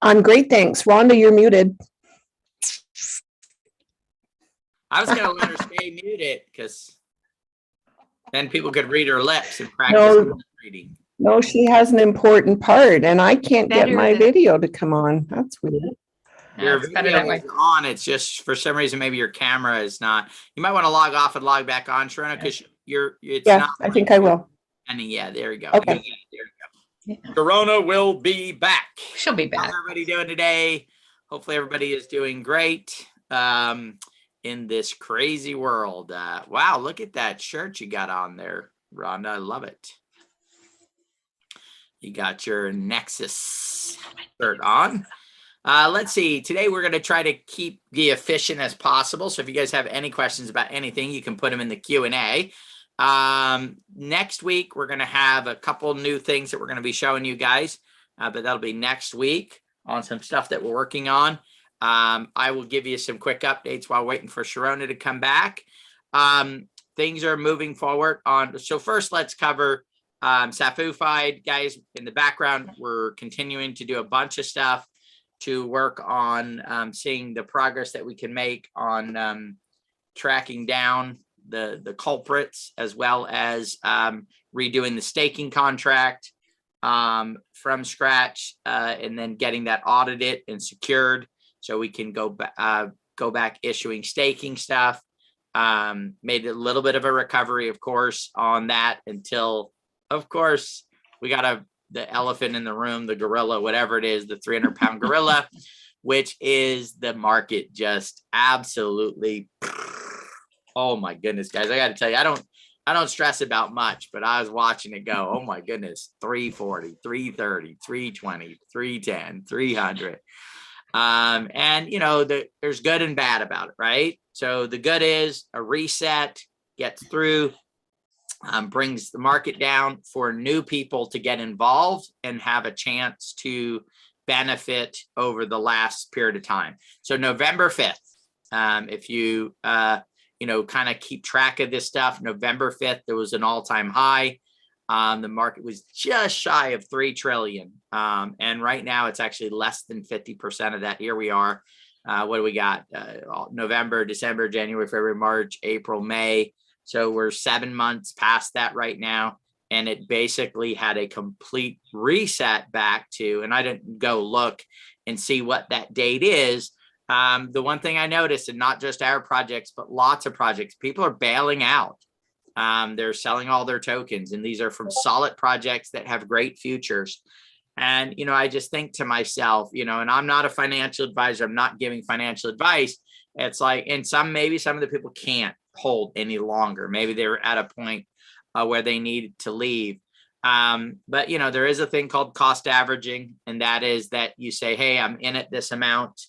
I'm great, thanks. Rhonda, you're muted. I was going to let her stay muted because then people could read her lips and practice reading. No, she has an important part, and I can't get my video to come on. That's weird. Your video is on. It's just for some reason maybe your camera is not. You might want to log off and log back on, Sharona, because it's not. I think I will. And yeah, there you go. Okay. There you go. Sharona will be back. She'll be back. How's everybody doing today? Hopefully everybody is doing great in this crazy world. Wow, look at that shirt you got on there, Rhonda. I love it. You got your Nexus shirt on. Let's see. Today we're going to try to keep be efficient as possible. So if you guys have any questions about anything, you can put them in the Q&A. Next week, we're going to have a couple new things that we're going to be showing you guys, but that'll be next week on some stuff that we're working on. I will give you some quick updates while waiting for Sharona to come back. Things are moving forward on. So first, let's cover Safufied, guys. In the background, we're continuing to do a bunch of stuff to work on seeing the progress that we can make on tracking down the culprits, as well as redoing the staking contract from scratch, and then getting that audited and secured so we can go back issuing staking stuff. Made a little bit of a recovery, of course, on that until, of course, we got the elephant in the room, the gorilla, whatever it is, the 300-pound gorilla, which is the market just absolutely. Oh my goodness, guys. I got to tell you, I don't stress about much, but I was watching it go. Oh my goodness. 340, 330, 320, 310, 300. And you know, there's good and bad about it, right? So the good is a reset, gets through, brings the market down for new people to get involved and have a chance to benefit over the last period of time. So November 5th, if you, kind of keep track of this stuff, November 5th, there was an all-time high. The market was just shy of 3 trillion. And right now it's actually less than 50% of that. Here we are. What do we got? November, December, January, February, March, April, May. So we're 7 months past that right now. And it basically had a complete reset back to, and I didn't go look and see what that date is. The one thing I noticed, and not just our projects, but lots of projects, people are bailing out. They're selling all their tokens, and these are from solid projects that have great futures. And, I just think to myself, and I'm not a financial advisor. I'm not giving financial advice. It's like, and maybe some of the people can't hold any longer. Maybe they're at a point where they need to leave. But, there is a thing called cost averaging. And that is that you say, hey, I'm in it this amount.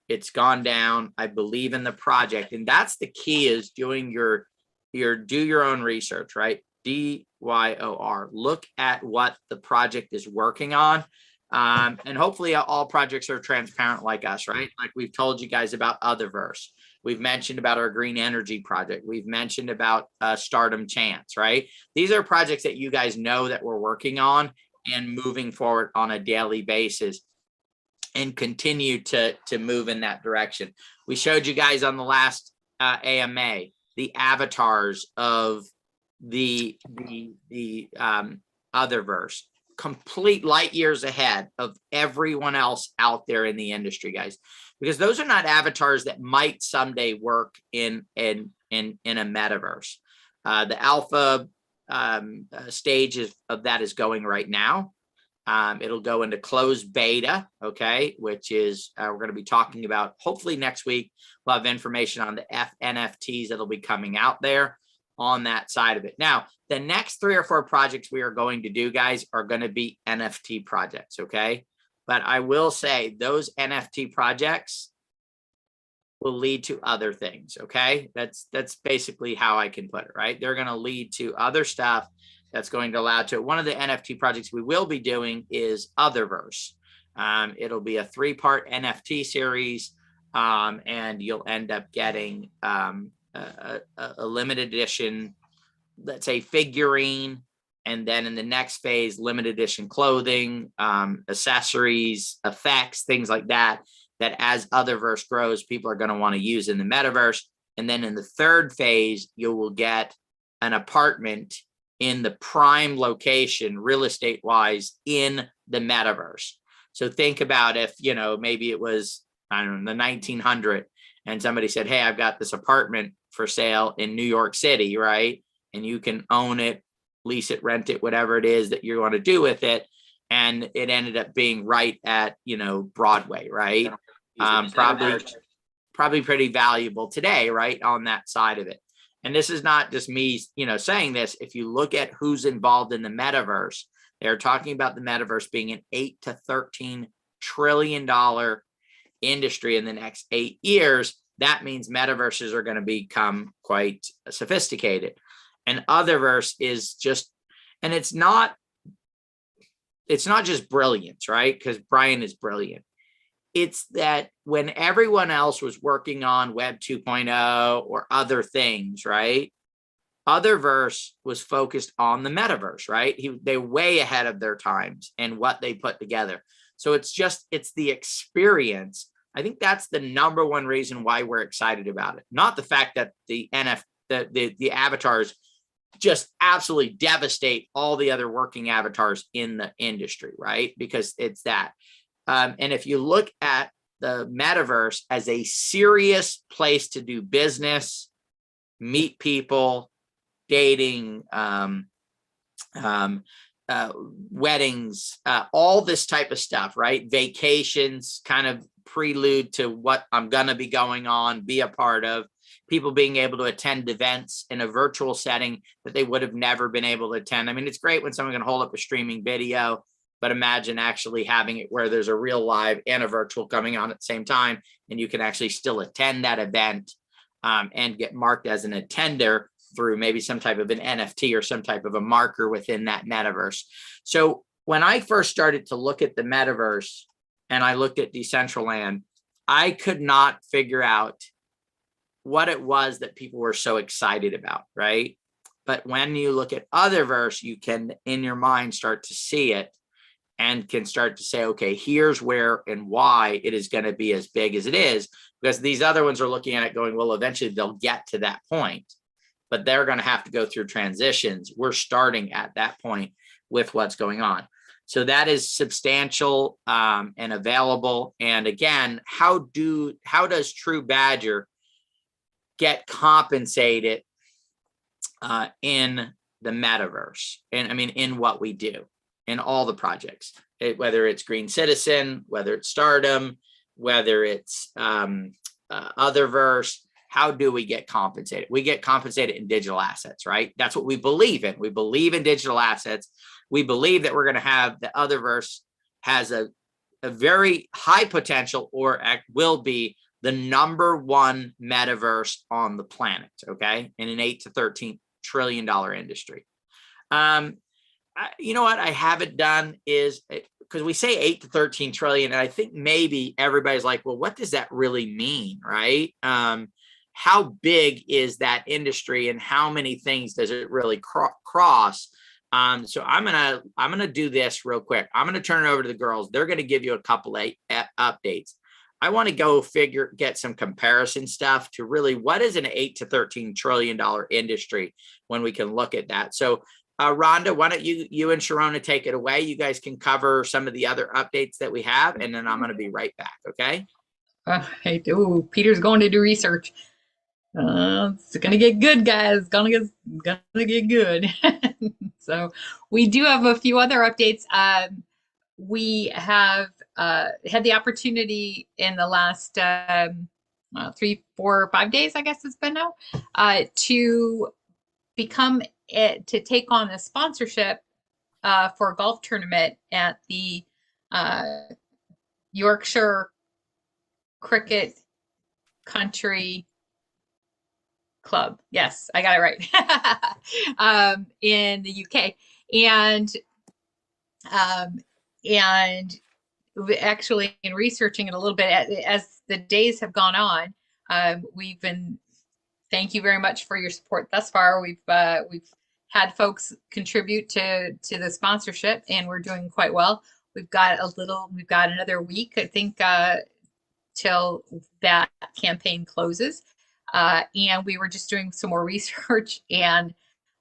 It's gone down. I believe in the project. And that's the key, is doing do your own research, right? DYOR. Look at what the project is working on. And hopefully all projects are transparent like us, right? Like we've told you guys about Otherverse. We've mentioned about our green energy project. We've mentioned about Stardom Chance, right? These are projects that you guys know that we're working on and moving forward on a daily basis, and continue to move in that direction. We showed you guys on the last AMA the avatars of the Otherverse, complete light years ahead of everyone else out there in the industry, guys, because those are not avatars that might someday work in a metaverse. The alpha stage of that is going right now. It'll go into closed beta, okay, which is we're going to be talking about hopefully next week. We'll have information on the NFTs that'll be coming out there on that side of it. Now, the next 3 or 4 projects we are going to do, guys, are going to be NFT projects, okay? But I will say those NFT projects will lead to other things, okay? That's basically how I can put it, right? They're going to lead to other stuff that's going to allow to. One of the NFT projects we will be doing is Otherverse. It'll be a 3-part NFT series, and you'll end up getting a limited edition, let's say, figurine And then in the next phase, limited edition clothing, accessories, effects, things like that, that as Otherverse grows, people are going to want to use in the metaverse. And then in the third phase, you will get an apartment in the prime location, real estate wise, in the metaverse. So think about if, you know, maybe it was, I don't know, the 1900 and somebody said, hey, I've got this apartment for sale in New York City, right? And you can own it, lease it, rent it, whatever it is that you want to do with it. And it ended up being right at, you know, Broadway, right? Probably pretty valuable today, right? On that side of it. And this is not just me, you know, saying this. If you look at who's involved in the metaverse, they're talking about the metaverse being an $8 to $13 trillion industry in the next 8 years. That means metaverses are going to become quite sophisticated. And Otherverse is just, and it's not just brilliance, right? Because Brian is brilliant. It's that when everyone else was working on Web 2.0 or other things, right? Otherverse was focused on the metaverse, right? They're way ahead of their times and what they put together. So it's the experience. I think that's the number one reason why we're excited about it. Not the fact that the avatars just absolutely devastate all the other working avatars in the industry, right? Because it's that. And if you look at the metaverse as a serious place to do business, meet people, dating, weddings, all this type of stuff, right? Vacations, kind of prelude to what I'm going to be going on, be a part of, people being able to attend events in a virtual setting that they would have never been able to attend. I mean, it's great when someone can hold up a streaming video, but imagine actually having it where there's a real live and a virtual coming on at the same time, and you can actually still attend that event and get marked as an attender through maybe some type of an NFT or some type of a marker within that metaverse. So when I first started to look at the metaverse and I looked at Decentraland, I could not figure out what it was that people were so excited about, right? But when you look at Otherverse, you can, in your mind, start to see it and can start to say, okay, here's where and why it is going to be as big as it is, because these other ones are looking at it going, well, eventually they'll get to that point, but they're going to have to go through transitions. We're starting at that point with what's going on. So that is substantial and available. And again, how does TruBadger get compensated in the metaverse? And I mean, in what we do, in all the projects, whether it's Green Citizen, whether it's Stardom, whether it's Otherverse, how do we get compensated? We get compensated in digital assets, right? That's what we believe in. We believe in digital assets. We believe that we're going to have the Otherverse has a very high potential, or will be the number one metaverse on the planet, okay? In an $8 to $13 trillion industry. You know what I haven't done is, because we say 8 to 13 trillion, and I think maybe everybody's like, well, what does that really mean, right? How big is that industry and how many things does it really cross? So I'm gonna do this real quick. I'm gonna turn it over to the girls. They're gonna give you a couple of updates. I want to go get some comparison stuff to really what is an 8 to 13 trillion dollar industry when we can look at that. So Rhonda, why don't you and Sharona take it away? You guys can cover some of the other updates that we have, and then I'm going to be right back. Okay. Hey, Peter's going to do research. It's gonna get good, guys. Gonna get good. So we do have a few other updates. We have had the opportunity in the last 3, 4, 5 days, I guess it's been now, to take on a sponsorship for a golf tournament at the Yorkshire Cricket Country Club. Yes, I got it right. In the UK. And actually, in researching it a little bit as the days have gone on, thank you very much for your support thus far. We've had folks contribute to the sponsorship, and we're doing quite well. We've got another week, I think, till that campaign closes. And we were just doing some more research, and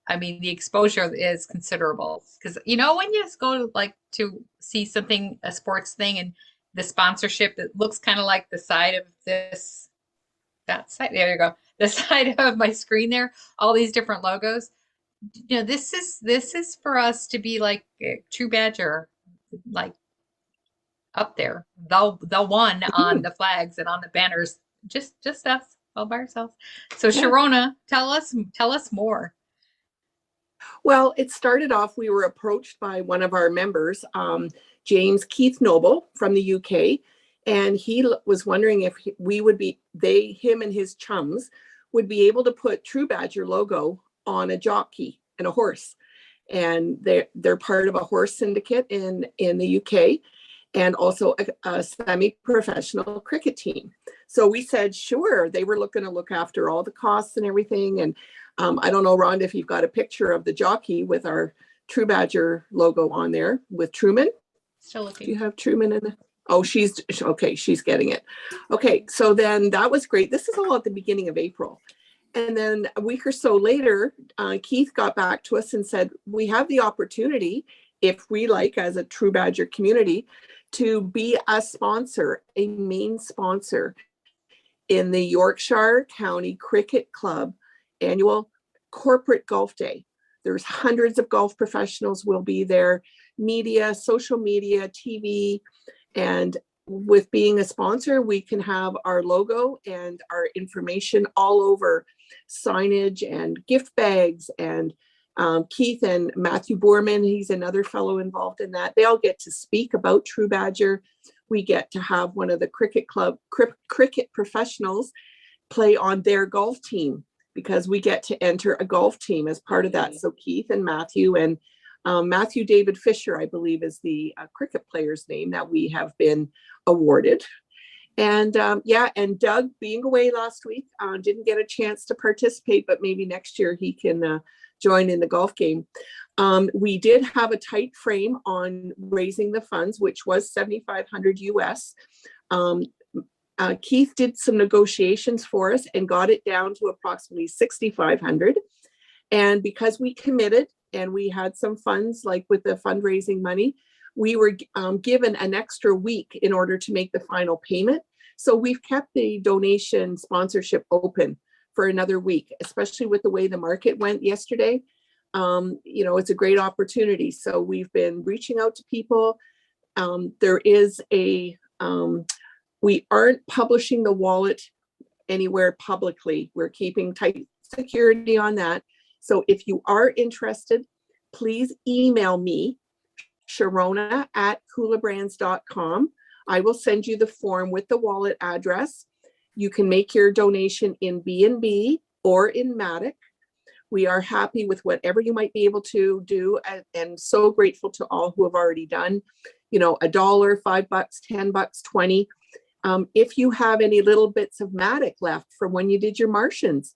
I mean, the exposure is considerable because, you know, when you just go to see something, a sports thing, and the sponsorship, it looks kind of like the side of that side. There you go. The side of my screen there, all these different logos. You know, this is for us to be like TruBadger, like up there, the one on the flags and on the banners, just us all by ourselves. So Sharona, tell us more. Well, it started off, we were approached by one of our members, James Keith Noble from the UK, and he was wondering if we would be, him and his chums would be able to put TruBadger logo on a jockey and a horse. And they're part of a horse syndicate in the UK, and also a semi-professional cricket team. So we said, sure. They were looking to look after all the costs and everything. And I don't know, Rhonda, if you've got a picture of the jockey with our TruBadger logo on there with Truman. Still looking. Do you have Truman in there? Oh, she's okay. She's getting it. Okay, so then that was great. This is all at the beginning of April. And then a week or so later, Keith got back to us and said, we have the opportunity, if we like, as a TruBadger community, to be a sponsor, a main sponsor in the Yorkshire County Cricket Club annual corporate golf day. There's hundreds of golf professionals will be there, media, social media, TV, and with being a sponsor, we can have our logo and our information all over signage and gift bags. And Keith and Matthew Boorman, he's another fellow involved in that. They all get to speak about TruBadger. We get to have one of the cricket club cricket professionals play on their golf team, because we get to enter a golf team as part of that. So Keith and Matthew David Fisher, I believe, is the cricket player's name that we have been awarded. And and Doug, being away last week, didn't get a chance to participate, but maybe next year he can join in the golf game. We did have a tight frame on raising the funds, which was $7,500 US. Keith did some negotiations for us and got it down to approximately 6,500. And because we committed and we had some funds, like with the fundraising money, we were given an extra week in order to make the final payment. So we've kept the donation sponsorship open for another week, especially with the way the market went yesterday. It's a great opportunity. So we've been reaching out to people. There is we aren't publishing the wallet anywhere publicly. We're keeping tight security on that. So if you are interested, please email me, Sharona@coolabrands.com. I will send you the form with the wallet address. You can make your donation in BNB or in Matic. We are happy with whatever you might be able to do, and so grateful to all who have already done, $1, $5, $10, 20. If you have any little bits of Matic left from when you did your Martians,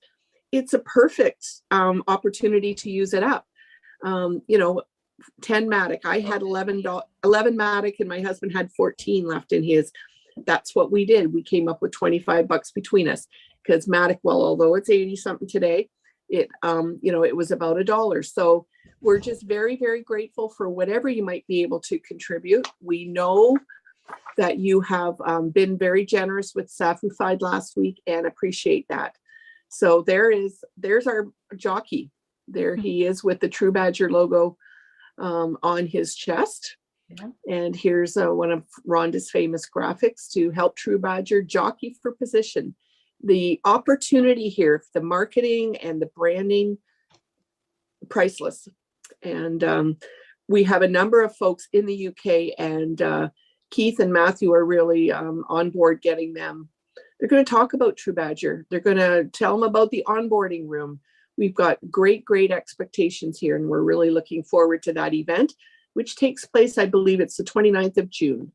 it's a perfect opportunity to use it up. 10 Matic. I had 11 Matic, and my husband had 14 left in his. That's what we did. We came up with $25 between us, because Matic, well, although it's 80 something today, it was about $1. So we're just very, very grateful for whatever you might be able to contribute. We know that you have been very generous with Safufied last week, and appreciate that. So there's our jockey. There he is with the TruBadger logo on his chest. Yeah. And here's one of Rhonda's famous graphics to help TruBadger jockey for position. The opportunity here, the marketing and the branding, priceless. And we have a number of folks in the UK, and Keith and Matthew are really on board getting them. They're going to talk about TruBadger. They're going to tell them about the onboarding room. We've got great, great expectations here, and we're really looking forward to that event, which takes place, I believe it's the 29th of June.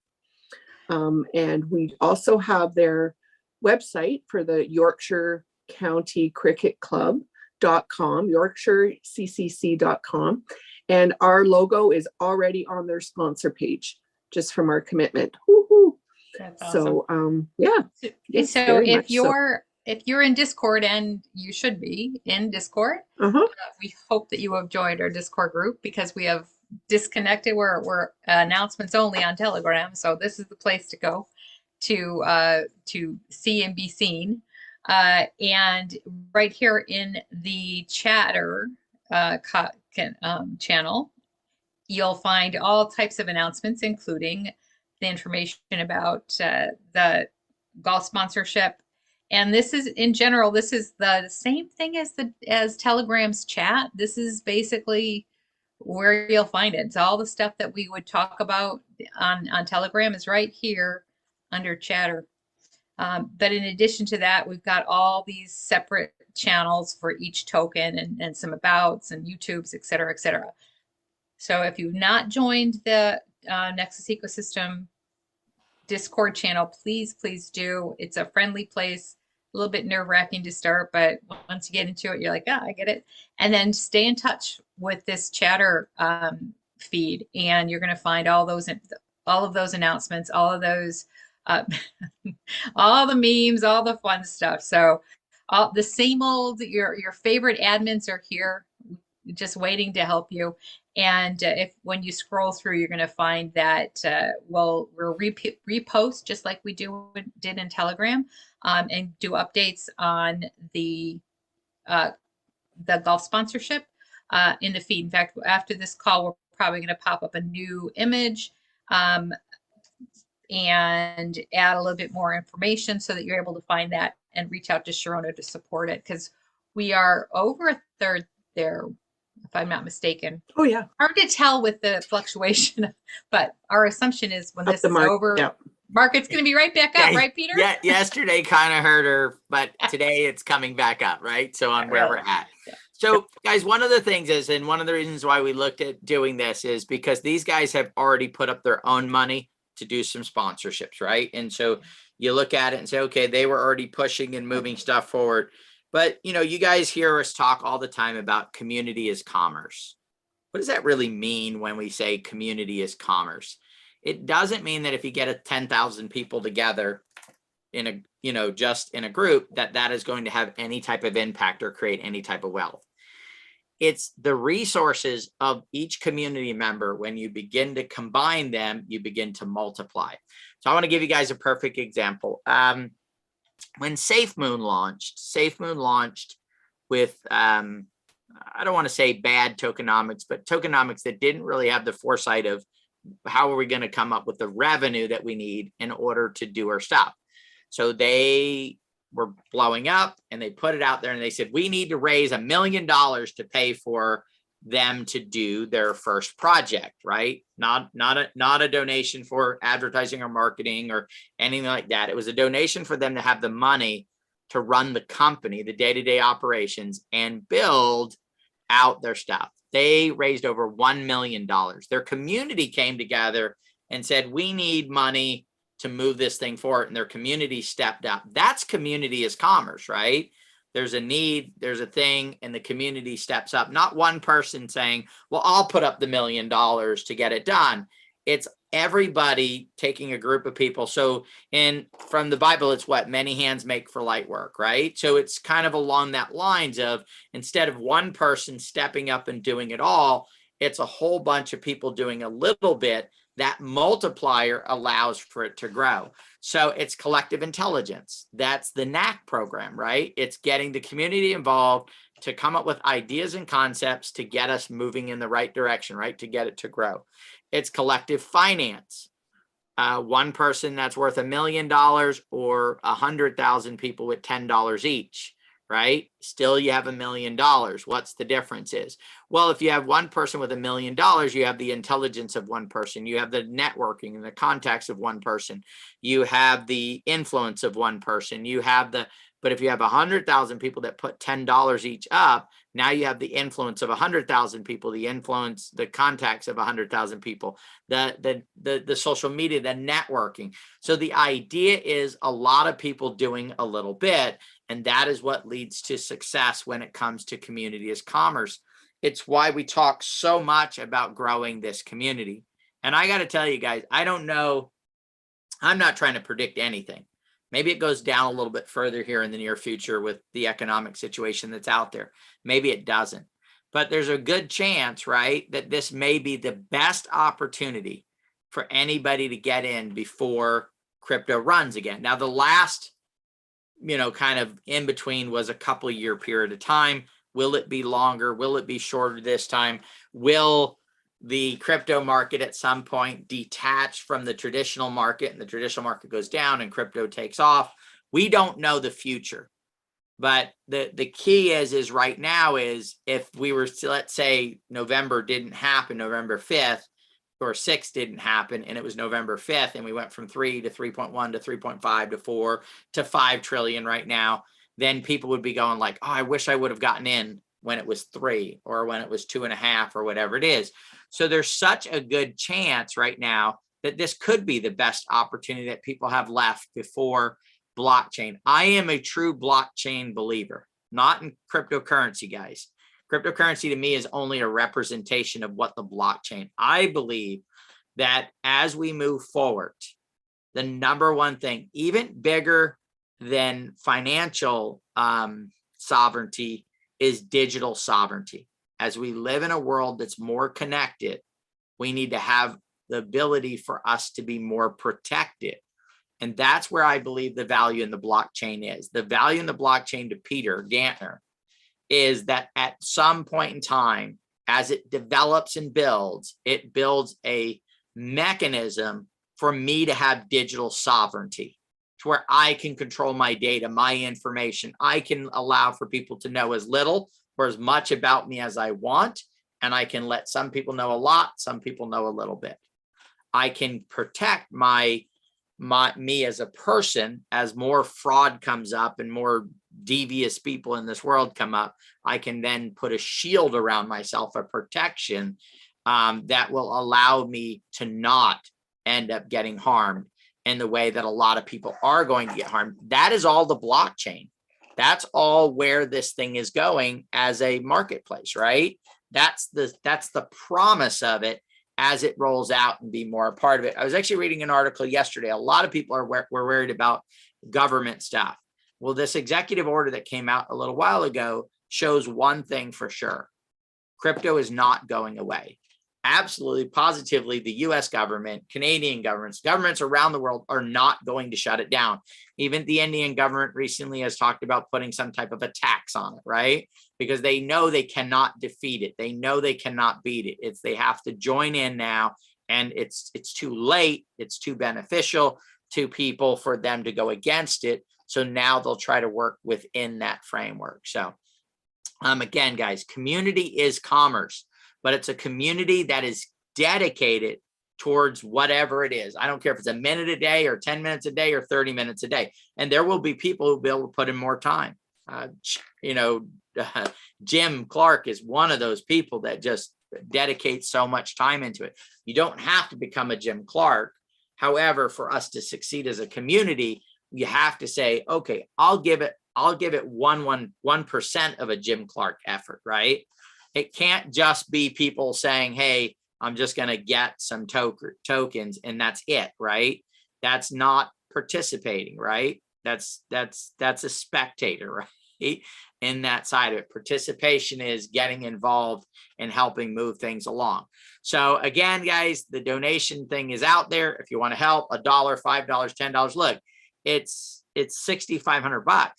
And we also have their website for the Yorkshire County Cricket Club, yorkshireccc.com. And our logo is already on their sponsor page, just from our commitment. Woo-hoo. That's awesome. So, yeah. Yes, So very if much so. if you're in Discord, and you should be in Discord, we hope that you have joined our Discord group, because we have disconnected. We're announcements only on Telegram, so this is the place to go to see and be seen. And right here in the chatter channel, you'll find all types of announcements, including the information about the golf sponsorship. And this is, in general, this is the same thing as Telegram's chat. This is basically where you'll find it. It's all the stuff that we would talk about on Telegram is right here under chatter. But in addition to that, we've got all these separate channels for each token, and some abouts and YouTubes, et cetera, et cetera. So if you've not joined the Nexus Ecosystem Discord channel, please do. It's a friendly place, a little bit nerve-wracking to start, but once you get into it, you're like, I get it. And then stay in touch with this chatter feed, and you're going to find all of those announcements, all of those all the memes, all the fun stuff. So all the same old, your favorite admins are here, just waiting to help you. And when you scroll through, you're going to find that we'll repost, just like we did in Telegram, and do updates on the golf sponsorship in the feed. In fact, after this call, we're probably going to pop up a new image and add a little bit more information so that you're able to find that and reach out to Sharona to support it, because we are over a third there, if I'm not mistaken. Oh, yeah. Hard to tell with the fluctuation, but our assumption is when this is over, market's going to be right back up, right, Peter? Yeah, yesterday kind of hurt her, but today it's coming back up, right? So on where we're at. Yeah. So guys, one of the things is, and one of the reasons why we looked at doing this is because these guys have already put up their own money to do some sponsorships, right? And so you look at it and say, okay, they were already pushing and moving stuff forward. But, you guys hear us talk all the time about community is commerce. What does that really mean when we say community is commerce? It doesn't mean that if you get 10,000 people together in a, just in a group, that is going to have any type of impact or create any type of wealth. It's the resources of each community member. When you begin to combine them, you begin to multiply. So I want to give you guys a perfect example. When SafeMoon launched with, I don't want to say bad tokenomics, but tokenomics that didn't really have the foresight of how are we going to come up with the revenue that we need in order to do our stuff. So they were blowing up, and they put it out there, and they said, we need to raise $1 million to pay for them to do their first project, right? Not a donation for advertising or marketing or anything like that. It was a donation for them to have the money to run the company, the day-to-day operations, and build out their stuff. They raised over $1 million. Their community came together and said, we need money to move this thing forward, and their community stepped up. That's community is commerce, right? There's a need, there's a thing, and the community steps up. Not one person saying, well, I'll put up the $1 million to get it done. It's everybody taking a group of people. So from the Bible, it's what? Many hands make for light work, right? So it's kind of along that lines of, instead of one person stepping up and doing it all, it's a whole bunch of people doing a little bit. That multiplier allows for it to grow. So it's collective intelligence. That's the NAC program, right? It's getting the community involved to come up with ideas and concepts to get us moving in the right direction, right? To get it to grow. It's collective finance. One person that's worth $1 million or 100,000 people with $10 each, right? Still, you have $1 million. What's the difference is? Well, if you have one person with $1 million, you have the intelligence of one person. You have the networking and the contacts of one person. You have the influence of one person. But if you have 100,000 people that put $10 each up, now you have the influence of 100,000 people, the influence, the contacts of 100,000 people, the social media, the networking. So the idea is a lot of people doing a little bit, And that is what leads to success when it comes to community as commerce. It's why we talk so much about growing this community. And I got to tell you guys, I don't know. I'm not trying to predict anything. Maybe it goes down a little bit further here in the near future with the economic situation that's out there. Maybe it doesn't. But there's a good chance, right, that this may be the best opportunity for anybody to get in before crypto runs again. Now, the last, kind of in between was a couple of year period of time. Will it be longer? Will it be shorter this time? Will the crypto market at some point detach from the traditional market and the traditional market goes down and crypto takes off? We don't know the future. But the key is right now is if we were to, let's say November didn't happen, November 5th or 6th didn't happen, and it was November 5th, and we went from 3 to 3.1 to 3.5 to 4 to 5 trillion right now, then people would be going like, oh, I wish I would have gotten in when it was 3 or when it was 2.5 or whatever it is. So there's such a good chance right now that this could be the best opportunity that people have left before blockchain. I am a true blockchain believer, not in cryptocurrency, guys. Cryptocurrency to me is only a representation of what the blockchain. I believe that as we move forward, the number one thing, even bigger than financial sovereignty, is digital sovereignty. As we live in a world that's more connected, we need to have the ability for us to be more protected. And that's where I believe the value in the blockchain is. The value in the blockchain to Peter Gantner is that at some point in time, as it develops and builds, it builds a mechanism for me to have digital sovereignty, to where I can control my data, my information. I can allow for people to know as little or as much about me as I want. And I can let some people know a lot, some people know a little bit. I can protect me as a person. As more fraud comes up and more devious people in this world come up, I can then put a shield around myself, a protection that will allow me to not end up getting harmed in the way that a lot of people are going to get harmed. That is all the blockchain. That's all where this thing is going as a marketplace, right? That's the promise of it as it rolls out and be more a part of it. I was actually reading an article yesterday. A lot of people were worried about government stuff. Well, this executive order that came out a little while ago shows one thing for sure. Crypto is not going away. Absolutely, positively, the US government, Canadian governments around the world are not going to shut it down. Even the Indian government recently has talked about putting some type of a tax on it, right? Because they know they cannot defeat it. They know they cannot beat it. They have to join in now, and it's too late. It's too beneficial to people for them to go against it. So now they'll try to work within that framework. So again, guys, community is commerce, but it's a community that is dedicated towards whatever it is. I don't care if it's a minute a day or 10 minutes a day or 30 minutes a day. And there will be people who will be able to put in more time. Jim Clark is one of those people that just dedicates so much time into it. You don't have to become a Jim Clark. However, for us to succeed as a community, you have to say, okay, I'll give it 1% of a Jim Clark effort, right? It can't just be people saying, hey, I'm just going to get some tokens and that's it, right? That's not participating, right? That's a spectator, right? In that side of it. Participation is getting involved and helping move things along. So again, guys, the donation thing is out there. If you want to help, $1, $5, $10, look, it's $6,500.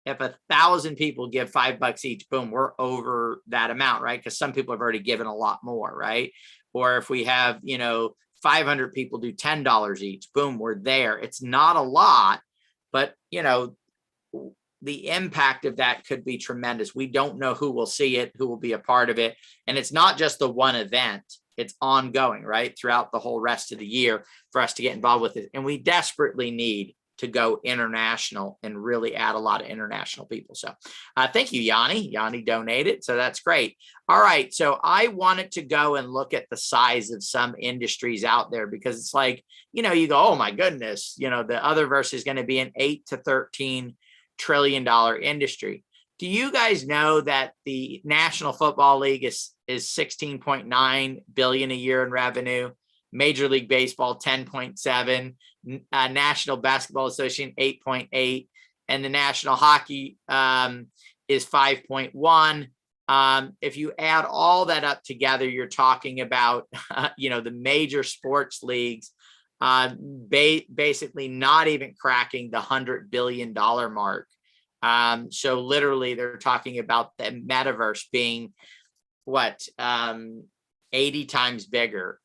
If 1,000 people give $5 each, boom, we're over that amount, right? Because some people have already given a lot more, right? Or if we have, 500 people do $10 each, boom, we're there. It's not a lot, but the impact of that could be tremendous. We don't know who will see it, who will be a part of it. And it's not just the one event, it's ongoing, right? Throughout the whole rest of the year for us to get involved with it. And we desperately need to go international and really add a lot of international people. So thank you, Yanni. Yanni donated. So that's great. All right. So I wanted to go and look at the size of some industries out there, because it's like, you go, oh my goodness, the Otherverse is going to be an $8 to $13 trillion industry. Do you guys know that the National Football League is 16.9 billion a year in revenue? Major League Baseball 10.7, National Basketball Association 8.8, and the National Hockey is 5.1. If you add all that up together, you're talking about the major sports leagues basically not even cracking the $100 billion mark. So literally they're talking about the metaverse being what, 80 times bigger,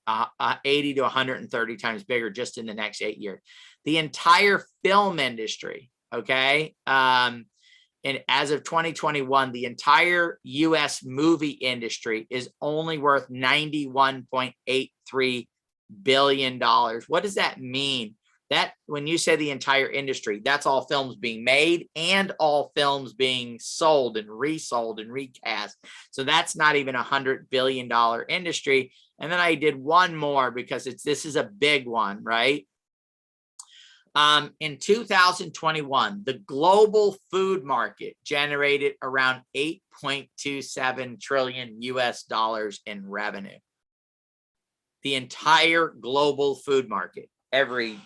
80 to 130 times bigger just in the next 8 years. The entire film industry, okay, and as of 2021, the entire US movie industry is only worth $91.83 billion. What does that mean? That when you say the entire industry, that's all films being made and all films being sold and resold and recast. So that's not even $100 billion industry. And then I did one more because this is a big one, right? In 2021, the global food market generated around 8.27 trillion US dollars in revenue. The entire global food market, everything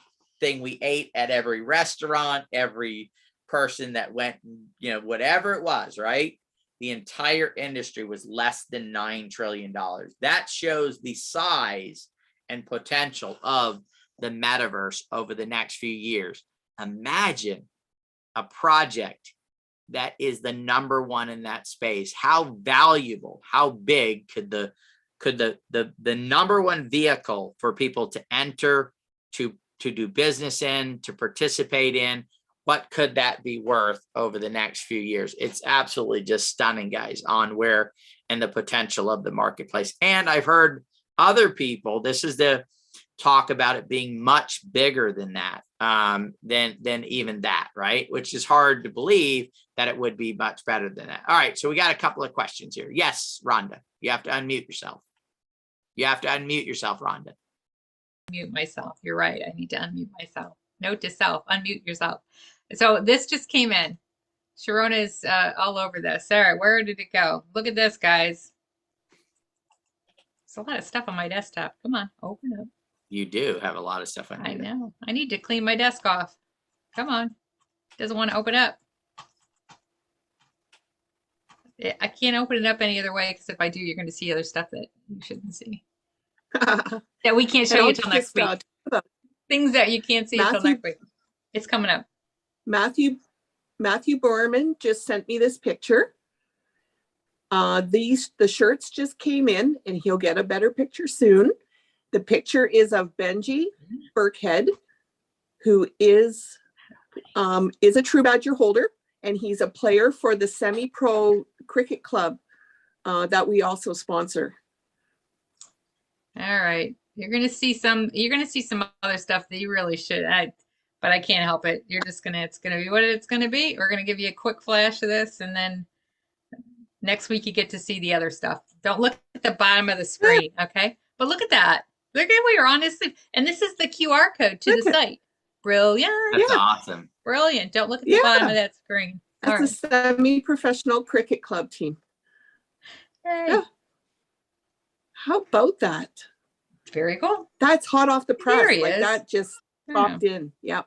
we ate at every restaurant, every person that went, whatever it was, right? The entire industry was less than $9 trillion. That shows the size and potential of the metaverse over the next few years. Imagine a project that is the #1 in that space. How valuable, how big could the #1 vehicle for people to enter, to do business in, to participate in, what could that be worth over the next few years? It's absolutely just stunning, guys, on where and the potential of the marketplace. And I've heard other people, this is the talk about it being much bigger than that, than even that, right? Which is hard to believe that it would be much better than that. All right, so we got a couple of questions here. Yes, Rhonda, you have to unmute yourself. You have to unmute yourself, Rhonda. Mute myself. You're right. I need to unmute myself. Note to self, unmute yourself. So this just came in. Sharona is all over this. All right, where did it go? Look at this, guys. There's a lot of stuff on my desktop. Come on, open up. You do have a lot of stuff on I here. know. I need to clean my desk off. Come on. Doesn't want to open up. I can't open it up any other way because if I do, you're going to see other stuff that you shouldn't see. That we can't show you till next week. Things that you can't see until next week. It's coming up. Matthew Borman just sent me this picture. The shirts just came in, and he'll get a better picture soon. The picture is of Benji Burkhead, who is a TruBadger holder, and he's a player for the semi-pro cricket club that we also sponsor. All right, you're gonna see some other stuff that you really should. But I can't help it. It's gonna be what it's gonna be. We're gonna give you a quick flash of this, and then next week you get to see the other stuff. Don't look at the bottom of the screen, okay? But look at that. Look at what you're on this, and this is the QR code to the site. Brilliant. That's awesome. Brilliant. Don't look at the bottom of that screen. That's a semi-professional cricket club team. Hey. Yeah. How about that? Very cool. That's hot off the press. There he is. That just popped in. Yep.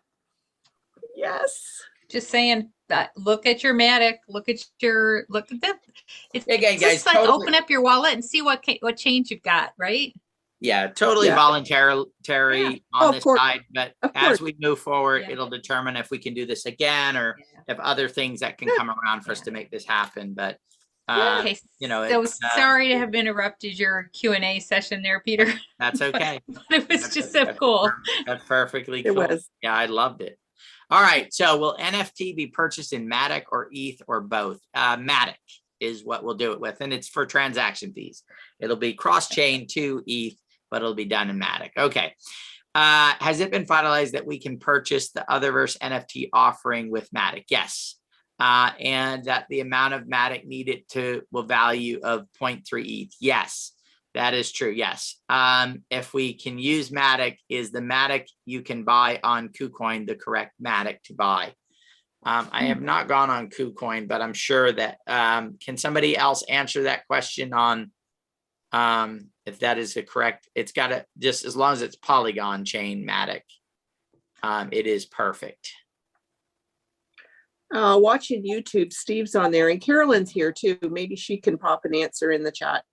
Yes. Just saying that. Look at your Matic. Look at that. It's again, guys. Like totally. Open up your wallet and see what change you've got. Right. Yeah, totally voluntary on this side, but as we move forward, it'll determine if we can do this again or if other things that can come around for us to make this happen. But okay. So sorry to have interrupted your Q&A session there, Peter. That's okay. But it was just so cool. That's perfectly cool. It was. Yeah, I loved it. All right. So will NFT be purchased in Matic or ETH or both? Matic is what we'll do it with, and it's for transaction fees. It'll be cross-chain to ETH, but it'll be done in Matic. Okay. Has it been finalized that we can purchase the Otherverse NFT offering with Matic? Yes. And that the amount of Matic needed will value of 0.3 ETH. Yes, that is true. Yes. If we can use Matic, is the Matic you can buy on KuCoin the correct Matic to buy? I have not gone on KuCoin, but I'm sure that can somebody else answer that question on if that is the correct? It's got to just as long as it's Polygon chain Matic, it is perfect. Watching YouTube, Steve's on there, and Carolyn's here too. Maybe she can pop an answer in the chat.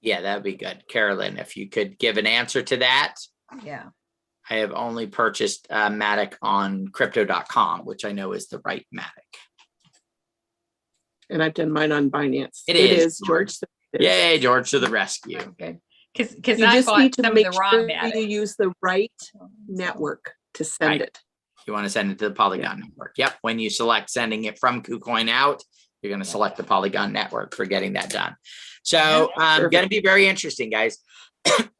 Yeah, that'd be good, Carolyn. If you could give an answer to that. Yeah. I have only purchased Matic on crypto.com, which I know is the right Matic. And I've done mine on Binance. It is. George. Yay, George to the rescue. Okay. Because You I just bought need to some of make the wrong sure Matic. you use the right So- network to send Right. it. You want to send it to the Polygon network. Yep. When you select sending it from KuCoin out, you're going to select the Polygon network for getting that done. So Perfect. going to be very interesting, guys.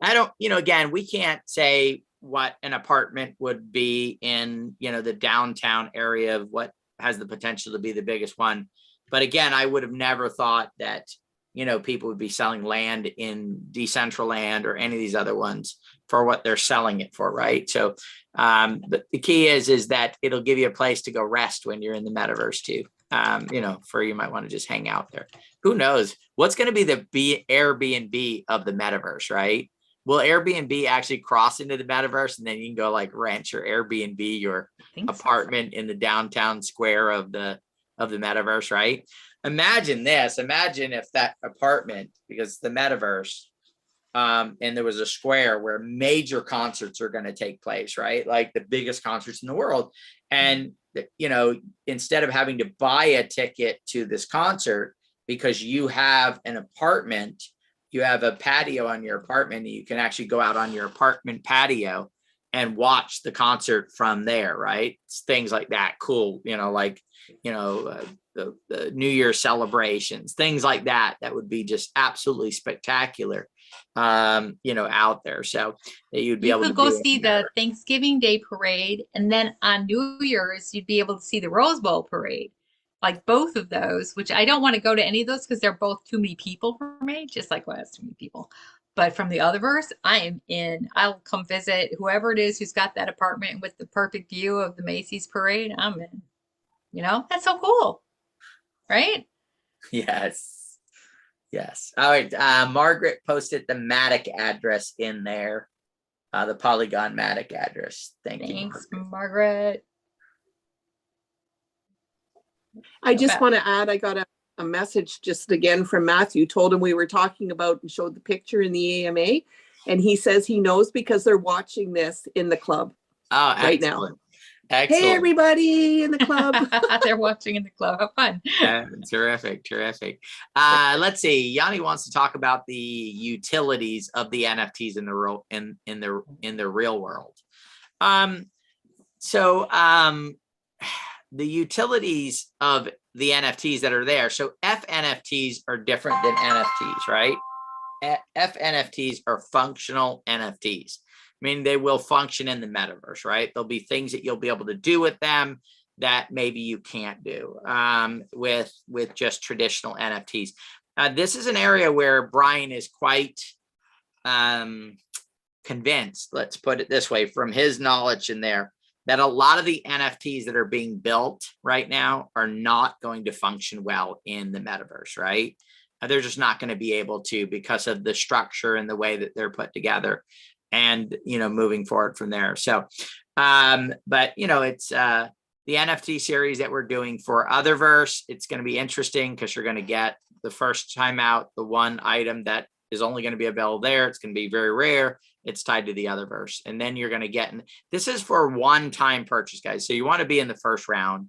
I don't, again, we can't say what an apartment would be in, the downtown area of what has the potential to be the biggest one. But again, I would have never thought that, people would be selling land in Decentraland or any of these other ones for what they're selling it for, right? So but the key is that it'll give you a place to go rest when you're in the metaverse too. For you might want to just hang out there. Who knows what's going to be the Airbnb of the metaverse, right? Will Airbnb actually cross into the metaverse and then you can go like rent your Airbnb, your apartment in the downtown square of the metaverse, right? Imagine this. Imagine if that apartment, because the metaverse, and there was a square where major concerts are going to take place, right? Like the biggest concerts in the world. And, instead of having to buy a ticket to this concert, because you have an apartment, you have a patio on your apartment, and you can actually go out on your apartment patio and watch the concert from there, right? It's things like that. Cool. The New Year celebrations, things like that. That would be just absolutely spectacular, out there. So that you'd be able to go see the Thanksgiving Day parade, and then on New Year's you'd be able to see the Rose Bowl parade, like both of those. Which I don't want to go to any of those because they're both too many people for me. Just like last, too many people. But from the Otherverse, I am in. I'll come visit whoever it is who's got that apartment with the perfect view of the Macy's parade. I'm in. That's so cool. Right? Yes. All right. Margaret posted the Matic address in there. The Polygon Matic address. Thanks, Margaret. I just want to add, I got a message just again from Matthew, told him we were talking about and showed the picture in the AMA. And he says he knows because they're watching this in the club right now. Excellent. Hey, everybody in the club. They're watching in the club. Have fun. Terrific. Let's see. Yanni wants to talk about the utilities of the NFTs in the real world. The utilities of the NFTs that are there. So FNFTs are different than NFTs, right? FNFTs are functional NFTs. I mean, they will function in the metaverse, right? There'll be things that you'll be able to do with them that maybe you can't do with just traditional NFTs. This is an area where Brian is quite convinced, let's put it this way, from his knowledge in there, that a lot of the NFTs that are being built right now are not going to function well in the metaverse, right? They're just not going to be able to because of the structure and the way that they're put together. And, moving forward from there. So, but, it's the NFT series that we're doing for Otherverse. It's going to be interesting because you're going to get the first time out, the one item that is only going to be available there. It's going to be very rare. It's tied to the Otherverse. And then you're going to get, this is for one-time purchase, guys. So you want to be in the first round.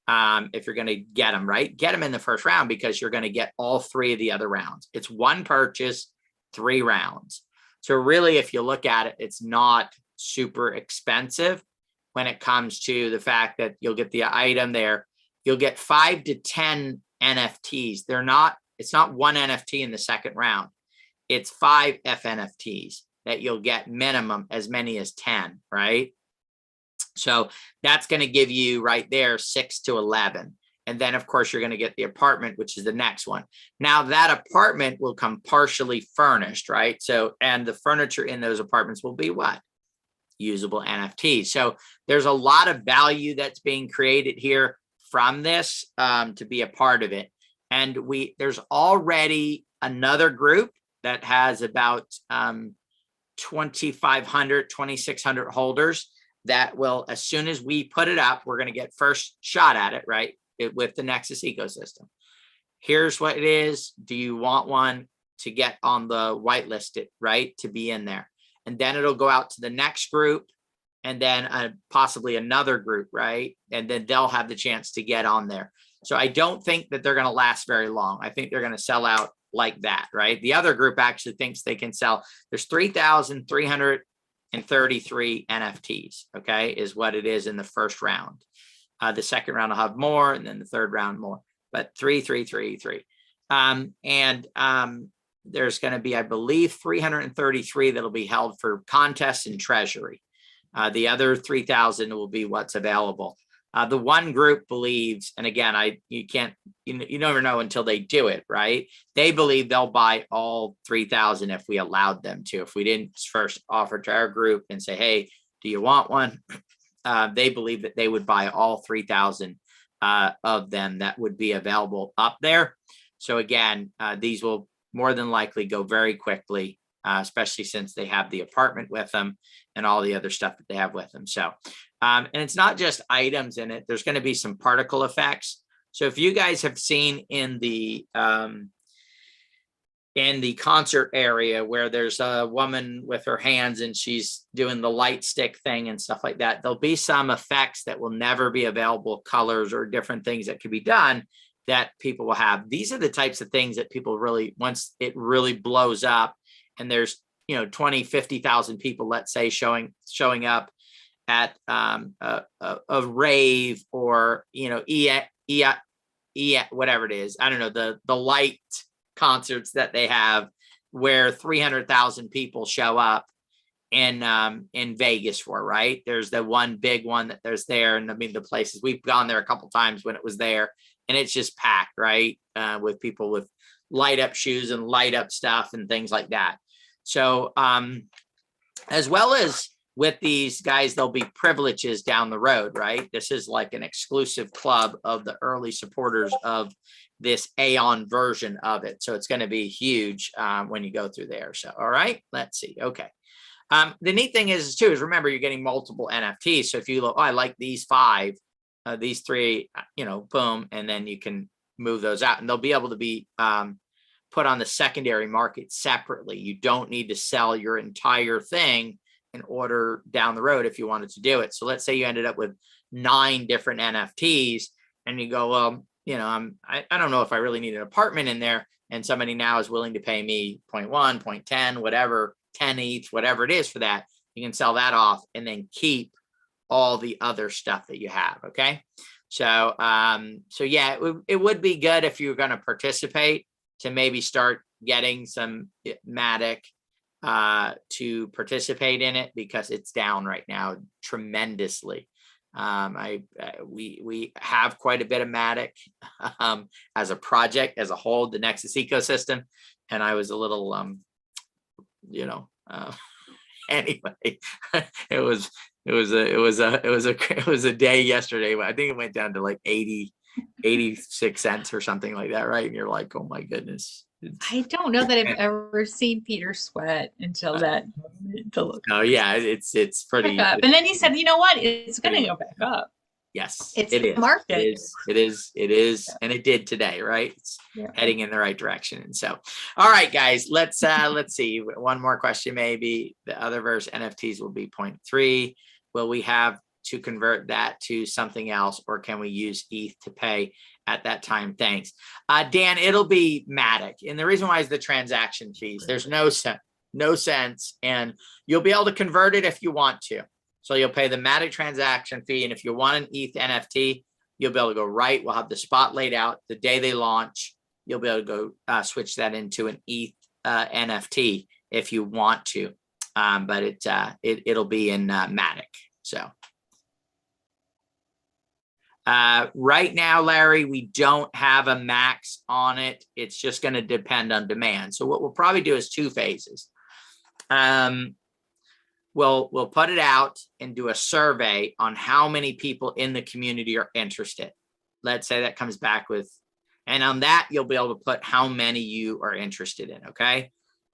If you're going to get them, right? Get them in the first round because you're going to get all three of the other rounds. It's one purchase, 3 rounds. So really, if you look at it, it's not super expensive when it comes to the fact that you'll get the item there. You'll get 5 to 10 NFTs. It's not one NFT in the second round. It's 5 FNFTs that you'll get minimum, as many as 10, right? So that's going to give you right there 6 to 11. And then, of course, you're going to get the apartment, which is the next one. Now, that apartment will come partially furnished, right? So, and the furniture in those apartments will be what? usable NFTs. So there's a lot of value that's being created here from this to be a part of it. And there's already another group that has about 2,500, 2,600 holders that will, as soon as we put it up, we're going to get first shot at it, right? With the Nexus ecosystem. Here's what it is. Do you want one to get on the whitelisted, right? To be in there. And then it'll go out to the next group and then possibly another group, right? And then they'll have the chance to get on there. So I don't think that they're going to last very long. I think they're going to sell out like that, right? The other group actually thinks they can sell. There's 3,333 NFTs, okay, is what it is in the first round. The second round will have more, and then the third round more, but 3,333. There's going to be, I believe, 333 that'll be held for contests and treasury. The other 3,000 will be what's available. The one group believes, and again, you never know until they do it, right? They believe they'll buy all 3,000 if we allowed them to. If we didn't first offer to our group and say, hey, do you want one? They believe that they would buy all 3,000 of them that would be available up there. So again, these will more than likely go very quickly, especially since they have the apartment with them and all the other stuff that they have with them. So, and it's not just items in it. There's going to be some particle effects. So if you guys have seen in the concert area where there's a woman with her hands and she's doing the light stick thing and stuff like that, there'll be some effects that will never be available, colors or different things that could be done that people will have. These are the types of things that people really, once it really blows up and there's, 20, 50,000 people, let's say, showing up at a rave or, whatever it is. I don't know, the light concerts that they have where 300,000 people show up in Vegas for, right? There's the one big one that there's there. And I mean, the places we've gone there a couple times when it was there and it's just packed, right? With people with light up shoes and light up stuff and things like that. So as well as with these guys, there'll be privileges down the road, right? This is like an exclusive club of the early supporters of this Aeon version of it. So it's going to be huge when you go through there. So, all right, let's see. Okay. The neat thing is too, is remember you're getting multiple NFTs. So if you look, I like these 5, these 3, boom, and then you can move those out and they'll be able to be put on the secondary market separately. You don't need to sell your entire thing in order down the road if you wanted to do it. So let's say you ended up with 9 different NFTs and you go, well, I don't know if I really need an apartment in there. And somebody now is willing to pay me 0.1, 0.10, whatever, 10 each, whatever it is for that. You can sell that off and then keep all the other stuff that you have. Okay. So, yeah, it would be good if you're going to participate to maybe start getting some Matic to participate in it because it's down right now tremendously. We have quite a bit of Matic as a project as a whole, the Nexus ecosystem, and I was a little anyway, it was a day yesterday. I think it went down to like 86 cents or something like that, right? And you're like, oh my goodness. I don't know that I've ever seen Peter sweat until that moment to look. Oh yeah, it's pretty. And then he said, you know what? It's going to go back up. Yes, it's it is. Market. It is, yeah. And it did today, right? It's heading in the right direction. And so, all right, guys, let's see. One more question, maybe. The Otherverse NFTs will be 0.3. Will we have to convert that to something else, or can we use ETH to pay at that time? Thanks. Dan, it'll be Matic. And the reason why is the transaction fees. There's no sense. And you'll be able to convert it if you want to. So you'll pay the Matic transaction fee. And if you want an ETH NFT, you'll be able to go right. We'll have the spot laid out the day they launch. You'll be able to go switch that into an ETH NFT if you want to. But it'll be in Matic. So. Right now, Larry, we don't have a max on it. It's just going to depend on demand. So what we'll probably do is 2 phases. we'll put it out and do a survey on how many people in the community are interested. Let's say that comes back with, and on that, you'll be able to put how many you are interested in, okay?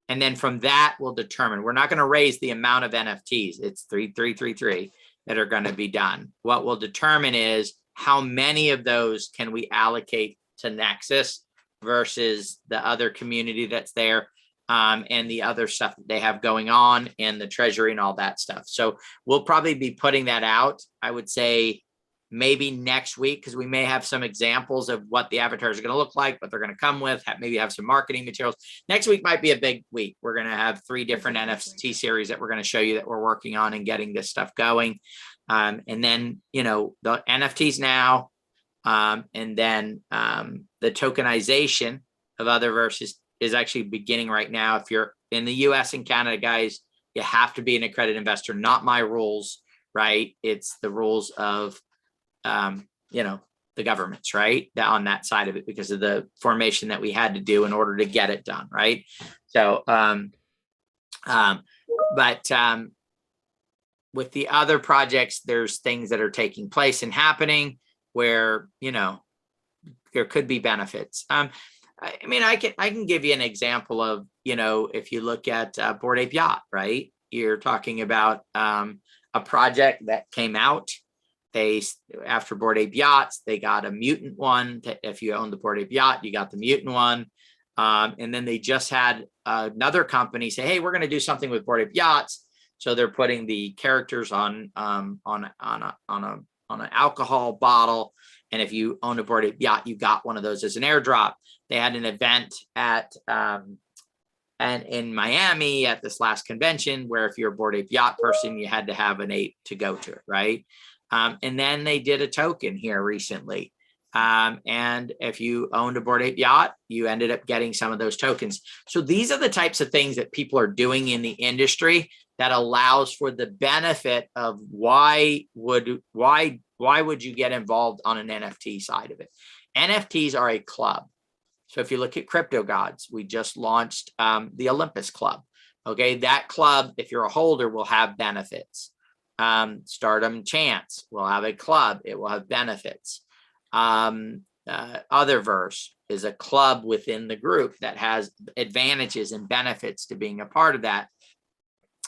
And then from that, we'll determine. We're not going to raise the amount of NFTs. It's 3,333 that are going to be done. What we'll determine is how many of those can we allocate to Nexus versus the other community that's there, and the other stuff that they have going on, and the treasury and all that stuff. So we'll probably be putting that out, I would say, maybe next week, because we may have some examples of what the avatars are going to look like, what they're going to come with, maybe have some marketing materials. Next week might be a big week. We're going to have 3 different NFT series that we're going to show you that we're working on and getting this stuff going. And then, you know, the NFTs now, and then the tokenization of Otherverse is actually beginning right now. If you're in the US and Canada, guys, you have to be an accredited investor. Not my rules, right? It's the rules of you know, the governments, right? On that side of it, because of the formation that we had to do in order to get it done, right? So, with the other projects, there's things that are taking place and happening where, you know, there could be benefits. I mean, I can give you an example of, you know, if you look at Bored Ape Yacht, right? You're talking about a project that came out. After Bored Ape Yachts, they got a mutant one. If you own the Bored Ape Yacht, you got the mutant one. And then they just had another company say, "Hey, we're going to do something with Bored Ape Yachts." So they're putting the characters on an alcohol bottle. And if you own a Bored Ape Yacht, you got one of those as an airdrop. They had an event and in Miami at this last convention where if you're a Bored Ape Yacht person, you had to have an ape to go to it, right? And then they did a token here recently. And if you owned a Bored Ape Yacht, you ended up getting some of those tokens. So these are the types of things that people are doing in the industry that allows for the benefit of why would you get involved on an NFT side of it? NFTs are a club. So if you look at Crypto Gods, we just launched the Olympus Club. Okay, that club, if you're a holder, will have benefits. Stardom Chance will have a club. It will have benefits. Otherverse is a club within the group that has advantages and benefits to being a part of that.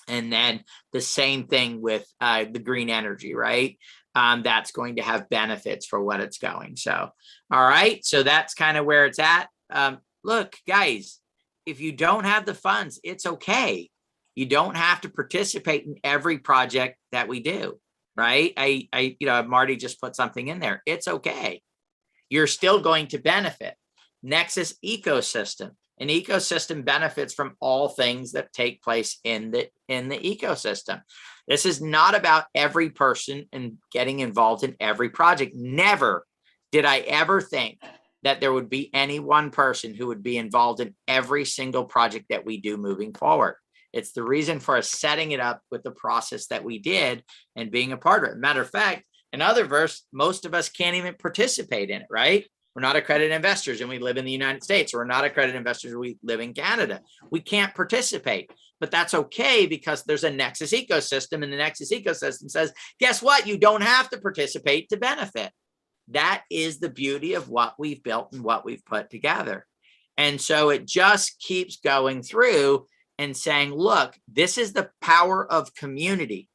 And then the same thing with the green energy, right? That's going to have benefits for what it's going. So, all right. So that's kind of where it's at. Look, guys, if you don't have the funds, it's okay. You don't have to participate in every project that we do, right? You know, Marty just put something in there. It's okay. You're still going to benefit. Nexus ecosystem. An ecosystem benefits from all things that take place in the ecosystem. This is not about every person and getting involved in every project. Never did I ever think that there would be any one person who would be involved in every single project that we do moving forward. It's the reason for us setting it up with the process that we did and being a part of it. Matter of fact, in Otherverse, most of us can't even participate in it, right? We're not accredited investors and we live in the United States. Or we're not accredited investors and we live in Canada. We can't participate, but that's okay because there's a Nexus ecosystem, and the Nexus ecosystem says, guess what? You don't have to participate to benefit. That is the beauty of what we've built and what we've put together. And so it just keeps going through and saying, look, this is the power of community.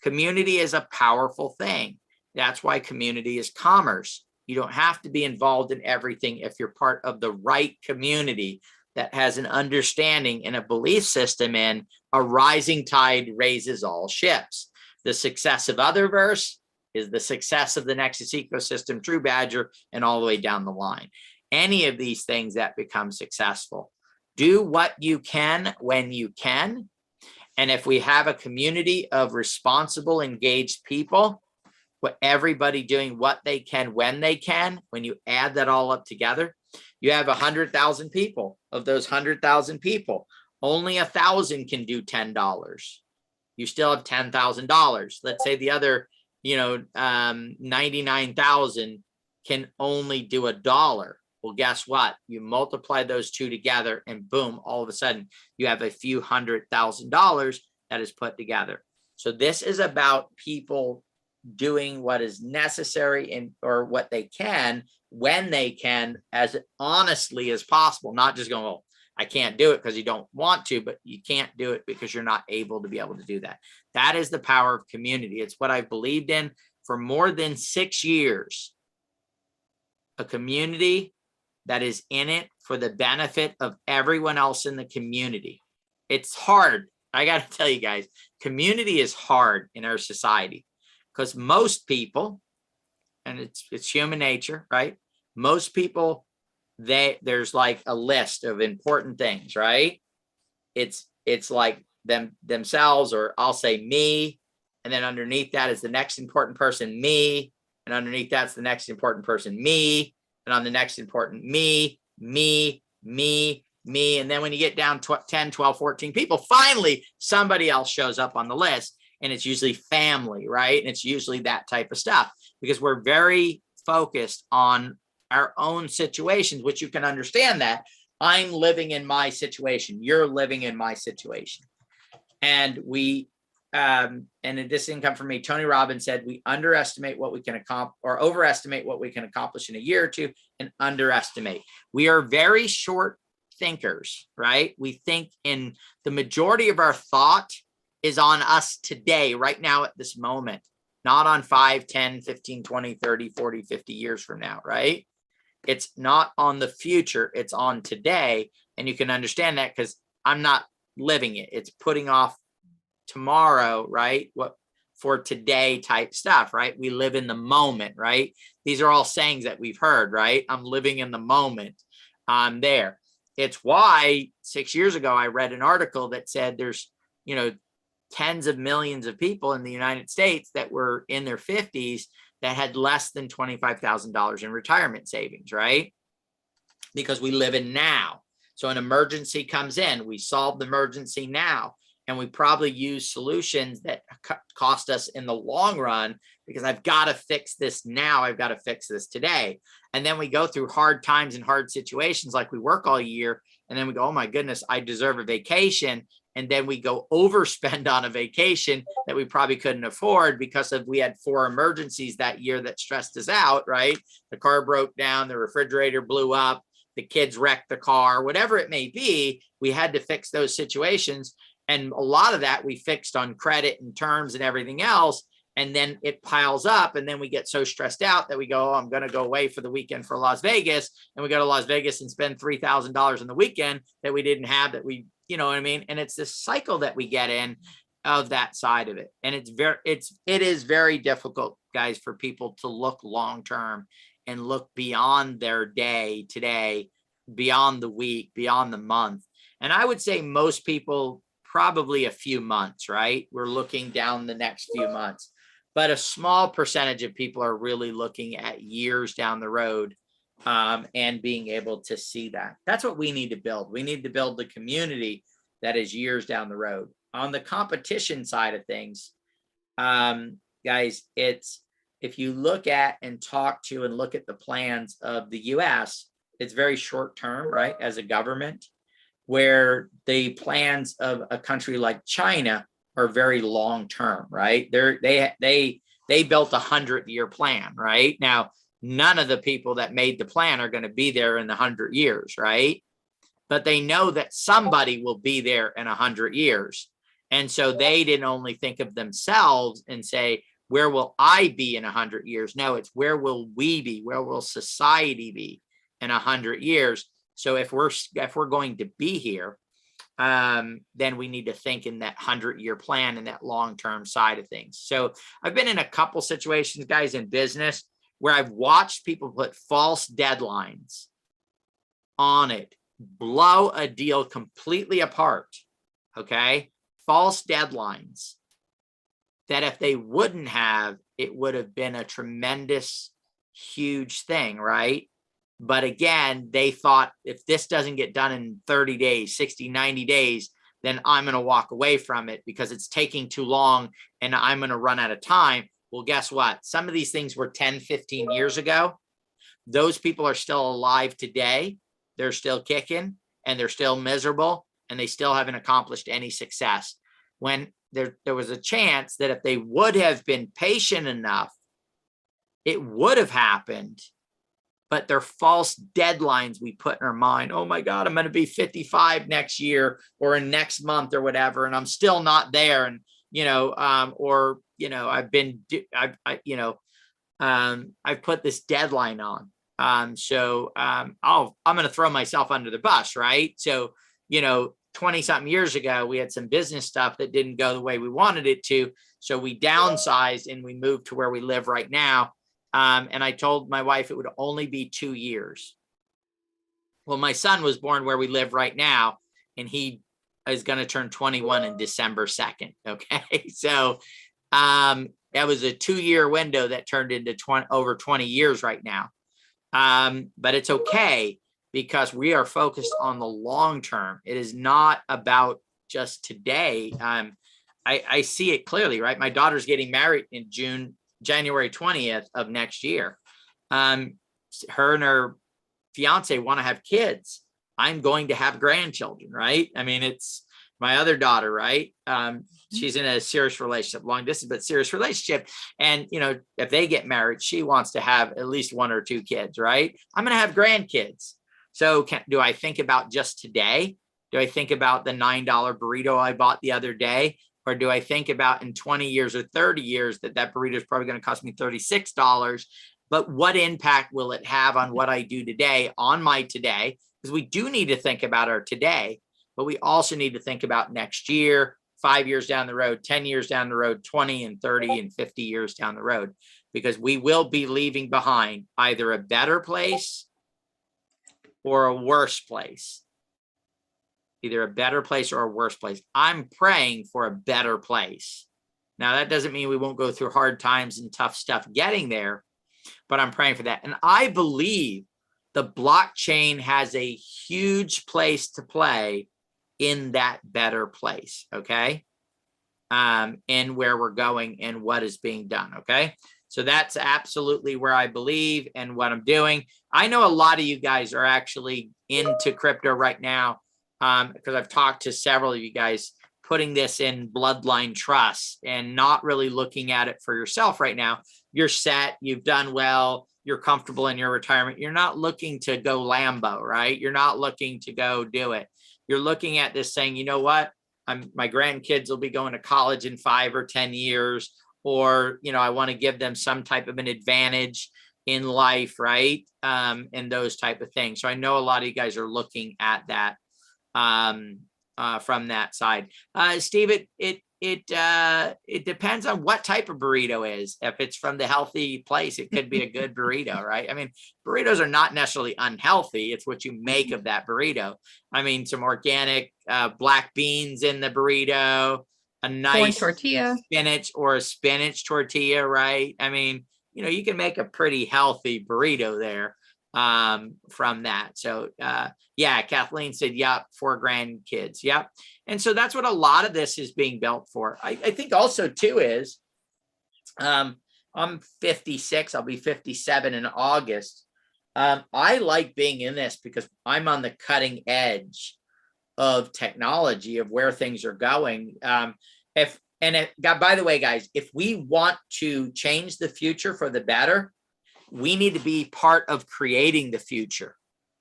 Community is a powerful thing. That's why community is commerce. You don't have to be involved in everything if you're part of the right community that has an understanding and a belief system in a rising tide raises all ships. The success of Otherverse is the success of the Nexus ecosystem, TruBadger, and all the way down the line. Any of these things that become successful. Do what you can when you can. And if we have a community of responsible, engaged people, with everybody doing what they can when they can, when you add that all up together, you have 100,000 people. Of those 100,000 people, only 1,000 can do $10. You still have $10,000. Let's say the other, 99,000 can only do $1. Well, guess what? You multiply those two together and boom, all of a sudden you have a few $100,000 that is put together. So this is about people doing what is necessary and or what they can when they can, as honestly as possible, not just going, well, I can't do it because you don't want to, but you can't do it because you're not able to be able to do that. That is the power of community. It's what I've believed in for more than 6 years. A community that is in it for the benefit of everyone else in the community. It's hard. I got to tell you guys, community is hard in our society because most people, and it's human nature, right? Most people, there's like a list of important things, right? It's like themselves, or I'll say me, and then underneath that is the next important person, me, and underneath that's the next important person, me, and on the next important me, and then when you get down 10, 12, 14 people, finally somebody else shows up on the list, and it's usually family, right? And it's usually that type of stuff because we're very focused on our own situations, which you can understand that I'm living in my situation, you're living in my situation. And we, and this didn't come from me, Tony Robbins said, we underestimate what we can accomplish or overestimate what we can accomplish in a year or two and underestimate. We are very short thinkers, right? We think in the majority of our thought is on us today, right now at this moment, not on 5, 10, 15, 20, 30, 40, 50 years from now, right? It's not on the future, it's on today. And you can understand that because I'm not living it. It's putting off tomorrow, right? What for today type stuff, right? We live in the moment, right? These are all sayings that we've heard, right? I'm living in the moment. I'm there. It's why 6 years ago, I read an article that said there's, tens of millions of people in the United States that were in their 50s that had less than $25,000 in retirement savings, right? Because we live in now. So an emergency comes in, we solve the emergency now, and we probably use solutions that cost us in the long run because I've got to fix this now. I've got to fix this today. And then we go through hard times and hard situations like we work all year. And then we go, oh my goodness, I deserve a vacation. And then we go overspend on a vacation that we probably couldn't afford because we had 4 emergencies that year that stressed us out, right? The car broke down, the refrigerator blew up, the kids wrecked the car, whatever it may be, we had to fix those situations. And a lot of that we fixed on credit and terms and everything else. And then it piles up. And then we get so stressed out that we go, oh, I'm going to go away for the weekend for Las Vegas. And we go to Las Vegas and spend $3,000 on the weekend that we didn't have, that we, you know what I mean? And it's this cycle that we get in of that side of it. And it is very difficult, guys, for people to look long-term and look beyond their day today, beyond the week, beyond the month. And I would say most people, probably a few months, right? We're looking down the next few months, but a small percentage of people are really looking at years down the road and being able to see that. That's what we need to build. We need to build the community that is years down the road. On the competition side of things, guys, if you look at and talk to and look at the plans of the US, it's very short term, right? As a government, where the plans of a country like China are very long term, right? They built 100-year plan, right? Now, none of the people that made the plan are going to be there in the 100 years, right? But they know that somebody will be there in 100 years. And so they didn't only think of themselves and say, where will I be in 100 years? No, it's where will we be? Where will society be in 100 years? So if we're going to be here, then we need to think in that 100-year plan and that long-term side of things. So I've been in a couple situations, guys, in business where I've watched people put false deadlines on it, blow a deal completely apart. Okay. False deadlines that if they wouldn't have, it would have been a tremendous, huge thing. Right. But again, they thought if this doesn't get done in 30 days, 60, 90 days, then I'm going to walk away from it because it's taking too long and I'm going to run out of time. Well, guess what? Some of these things were 10, 15 years ago. Those people are still alive today. They're still kicking and they're still miserable and they still haven't accomplished any success. when there was a chance that if they would have been patient enough, it would have happened. But they're false deadlines we put in our mind. Oh my God, I'm going to be 55 next year or in next month or whatever, and I'm still not there. And I've put this deadline on. I'm going to throw myself under the bus, right? So 20 something years ago, we had some business stuff that didn't go the way we wanted it to. So we downsized and we moved to where we live right now. And I told my wife it would only be 2 years. Well, my son was born where we live right now, and he is going to turn 21 in December 2nd. Okay. So that was a 2-year window that turned into over 20 years right now. But it's okay because we are focused on the long term. It is not about just today. I see it clearly, right? My daughter's getting married in January 20th of next year. Her and her fiance want to have kids. I'm going to have grandchildren, right? I mean, it's my other daughter, right? She's in a serious relationship, long distance, but serious relationship. And, if they get married, she wants to have at least 1 or 2 kids, right? I'm going to have grandkids. So do I think about just today? Do I think about the $9 burrito I bought the other day? Or do I think about in 20 years or 30 years that burrito is probably going to cost me $36? But what impact will it have on what I do today, on my today? Because we do need to think about our today, but we also need to think about next year, 5 years down the road, 10 years down the road, 20 and 30 and 50 years down the road, because we will be leaving behind either a better place or a worse place. Either a better place or a worse place. I'm praying for a better place. Now, that doesn't mean we won't go through hard times and tough stuff getting there, but I'm praying for that. And I believe the blockchain has a huge place to play in that better place, okay? And where we're going and what is being done, okay? So that's absolutely where I believe and what I'm doing. I know a lot of you guys are actually into crypto right now, because I've talked to several of you guys putting this in bloodline trusts and not really looking at it for yourself right now. You're set, you've done well, you're comfortable in your retirement. You're not looking to go Lambo, right? You're not looking to go do it. You're looking at this saying, you know what? My grandkids will be going to college in 5 or 10 years, or, I want to give them some type of an advantage in life, right? And those type of things. So I know a lot of you guys are looking at that from that side. Steve, it depends on what type of burrito is. If it's from the healthy place, it could be a good burrito, right? I mean, burritos are not necessarily unhealthy. It's what you make of that burrito. I mean, some organic black beans in the burrito, a nice tortilla, spinach or a spinach tortilla, right? I mean, you can make a pretty healthy burrito there from that. So yeah, Kathleen said, yep, 4 grandkids. Yep. And so that's what a lot of this is being built for. I think also too is I'm 56, I'll be 57 in August. I like being in this because I'm on the cutting edge of technology, of where things are going. By the way, guys, if we want to change the future for the better, we need to be part of creating the future.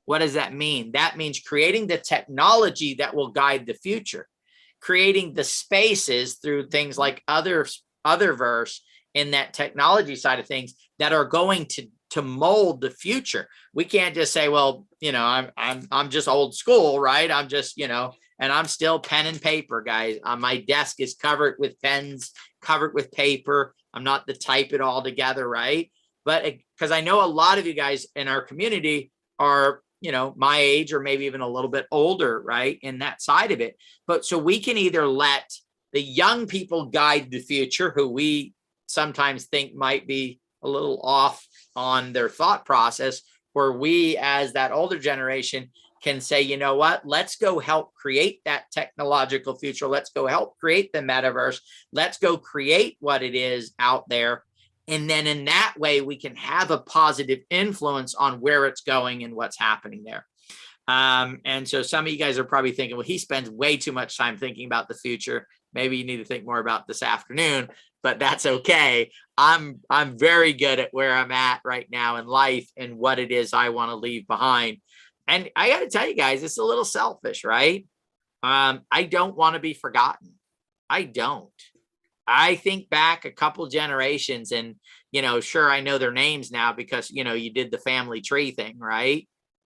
What does that mean? That means creating the technology that will guide the future, creating the spaces through things like Otherverse in that technology side of things that are going to mold the future. We can't just say, well, I'm just old school, right? I'm just, and I'm still pen and paper, guys. My desk is covered with pens, covered with paper. I'm not the type it all together, right? But because I know a lot of you guys in our community are, my age or maybe even a little bit older, right? In that side of it. But so we can either let the young people guide the future, who we sometimes think might be a little off on their thought process, or we as that older generation can say, you know what, let's go help create that technological future. Let's go help create the metaverse. Let's go create what it is out there. And then in that way, we can have a positive influence on where it's going and what's happening there. And so some of you guys are probably thinking, well, he spends way too much time thinking about the future. Maybe you need to think more about this afternoon, but that's okay. I'm very good at where I'm at right now in life and what it is I want to leave behind. And I got to tell you guys, it's a little selfish, right? I don't want to be forgotten. I don't. I think back a couple generations and, sure, I know their names now because, you did the family tree thing, right?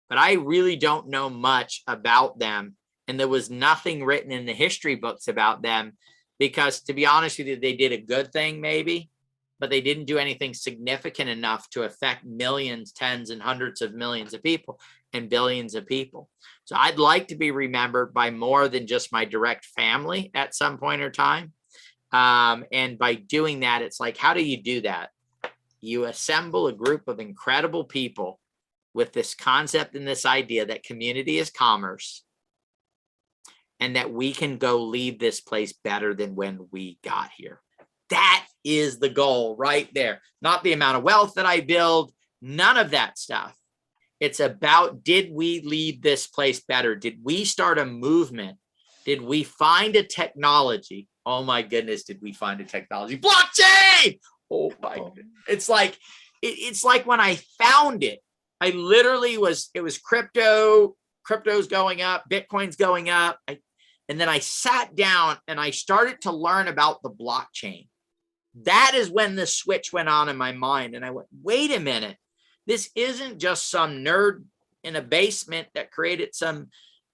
But I really don't know much about them. And there was nothing written in the history books about them because, to be honest with you, they did a good thing maybe, but they didn't do anything significant enough to affect millions, tens and hundreds of millions of people and billions of people. So I'd like to be remembered by more than just my direct family at some point or time. And by doing that, it's like, how do you do that? You assemble a group of incredible people with this concept and this idea that community is commerce and that we can go leave this place better than when we got here. That is the goal right there. Not the amount of wealth that I build, none of that stuff. It's about, did we leave this place better? Did we start a movement? Did we find a technology? Oh my goodness, did we find a technology? Blockchain! Oh my goodness. It's like when I found it, I literally it was crypto's going up, Bitcoin's going up. And then I sat down and I started to learn about the blockchain. That is when the switch went on in my mind. And I went, wait a minute, this isn't just some nerd in a basement that created some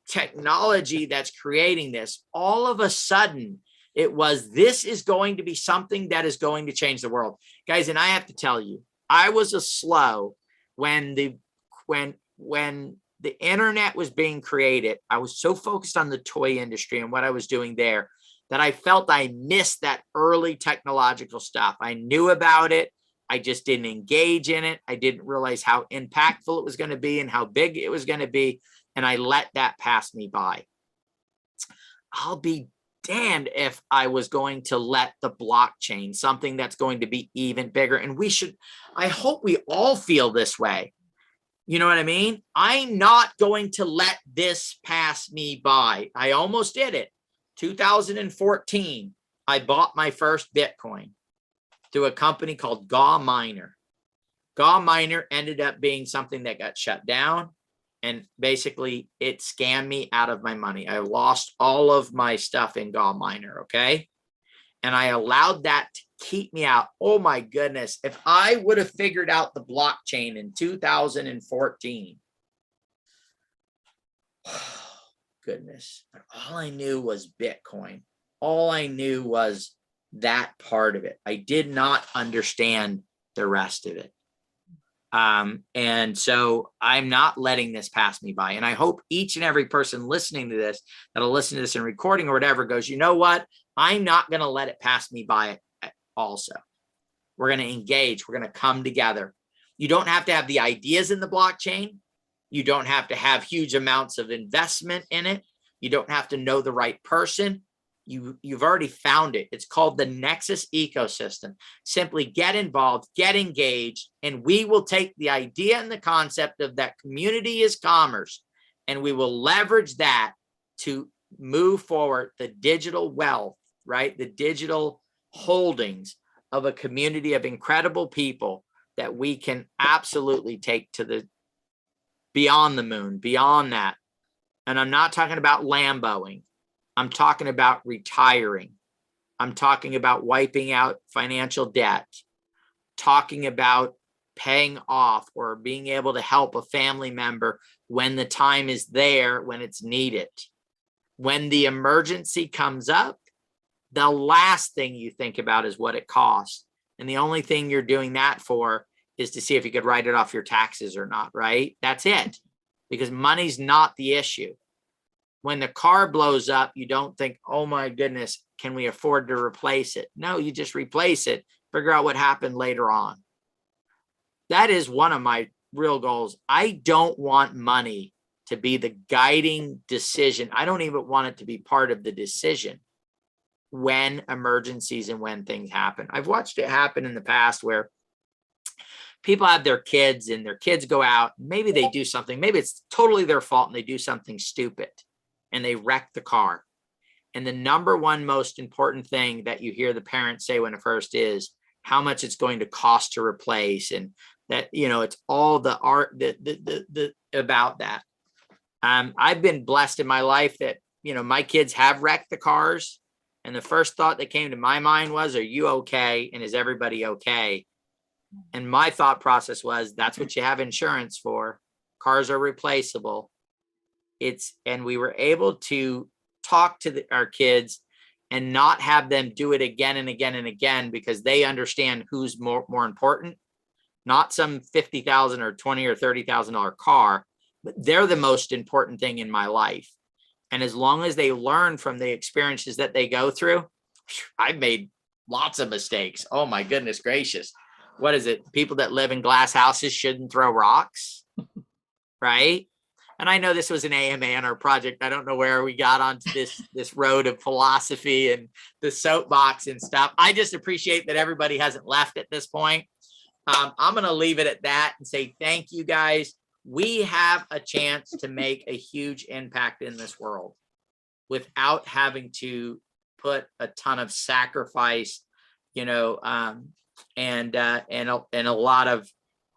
technology that's creating this. All of a sudden, this is going to be something that is going to change the world. Guys, and I have to tell you, I was a slow when the internet was being created. I was so focused on the toy industry and what I was doing there that I felt I missed that early technological stuff. I knew about it. I just didn't engage in it. I didn't realize how impactful it was going to be and how big it was going to be. And I let that pass me by. I'll be damned if I was going to let the blockchain, something that's going to be even bigger. And I hope we all feel this way. You know what I mean? I'm not going to let this pass me by. I almost did it. 2014, I bought my first Bitcoin through a company called Gaw Miner. Gaw Miner ended up being something that got shut down. And basically, it scammed me out of my money. I lost all of my stuff in Gaw Miner, okay? And I allowed that to keep me out. Oh my goodness. If I would have figured out the blockchain in 2014, goodness, all I knew was Bitcoin. All I knew was that part of it. I did not understand the rest of it. And so I'm not letting this pass me by. And I hope each and every person listening to this, that'll listen to this in recording or whatever, goes, you know what? I'm not going to let it pass me by also. We're going to engage. We're going to come together. You don't have to have the ideas in the blockchain. You don't have to have huge amounts of investment in it. You don't have to know the right person. You've already found it. It's called the Nexus ecosystem. Simply get involved, get engaged, and we will take the idea and the concept of that community is commerce, and we will leverage that to move forward the digital wealth, right? The digital holdings of a community of incredible people that we can absolutely take to the beyond the moon, beyond that. And I'm not talking about Lamboing. I'm talking about retiring. I'm talking about wiping out financial debt, talking about paying off or being able to help a family member when the time is there, when it's needed. When the emergency comes up, the last thing you think about is what it costs. And the only thing you're doing that for is to see if you could write it off your taxes or not, right? That's it. Because money's not the issue. When the car blows up, you don't think, oh my goodness, can we afford to replace it? No, you just replace it, figure out what happened later on. That is one of my real goals. I don't want money to be the guiding decision. I don't even want it to be part of the decision when emergencies and when things happen. I've watched it happen in the past where people have their kids and their kids go out. Maybe they do something. Maybe it's totally their fault and they do something stupid and they wreck the car. And the number one most important thing that you hear the parents say when it first is how much it's going to cost to replace, and that, you know, it's all the art about that. I've been blessed in my life that, you know, my kids have wrecked the cars. And the first thought that came to my mind was, are you okay? And is everybody okay? And my thought process was, that's what you have insurance for. Cars are replaceable. And we were able to talk to our kids and not have them do it again and again and again, because they understand who's more important, not some $50,000 or $20,000 or $30,000 car, but they're the most important thing in my life. And as long as they learn from the experiences that they go through, I've made lots of mistakes. Oh my goodness gracious. What is it? People that live in glass houses shouldn't throw rocks, right? And I know this was an AMA on our project. I don't know where we got onto this road of philosophy and the soapbox and stuff. I just appreciate that everybody hasn't left at this point. I'm going to leave it at that and say thank you, guys. We have a chance to make a huge impact in this world without having to put a ton of sacrifice, you know, and a lot of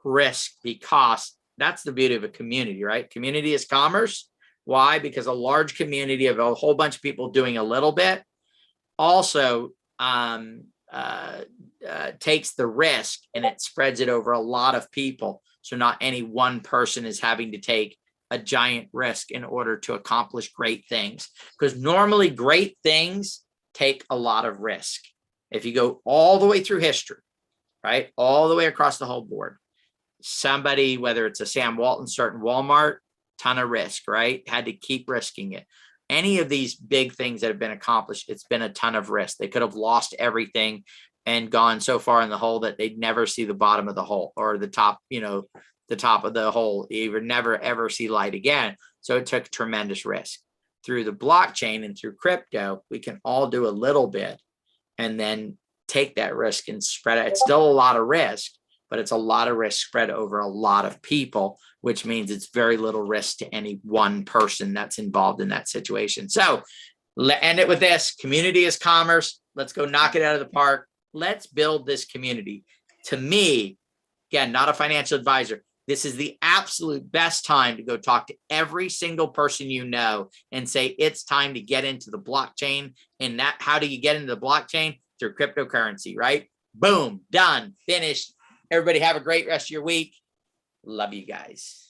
risk, because that's the beauty of a community, right? Community is commerce. Why? Because a large community of a whole bunch of people doing a little bit also takes the risk and it spreads it over a lot of people. So not any one person is having to take a giant risk in order to accomplish great things, because normally great things take a lot of risk. If you go all the way through history, right, all the way across the whole board, somebody, whether it's a Sam Walton starting Walmart, ton of risk, right? Had to keep risking it. Any of these big things that have been accomplished, it's been a ton of risk. They could have lost everything and gone so far in the hole that they'd never see the bottom of the hole, or the top, you know, the top of the hole. You would never, ever see light again. So it took tremendous risk. Through the blockchain and through crypto, we can all do a little bit and then take that risk and spread it. It's still a lot of risk, but it's a lot of risk spread over a lot of people, which means it's very little risk to any one person that's involved in that situation. So let's end it with this. Community is commerce. Let's go knock it out of the park. Let's build this community. To me, again, not a financial advisor, this is the absolute best time to go talk to every single person you know and say, it's time to get into the blockchain. And that, how do you get into the blockchain? Through cryptocurrency, right? Boom, done, finished. Everybody have a great rest of your week. Love you guys.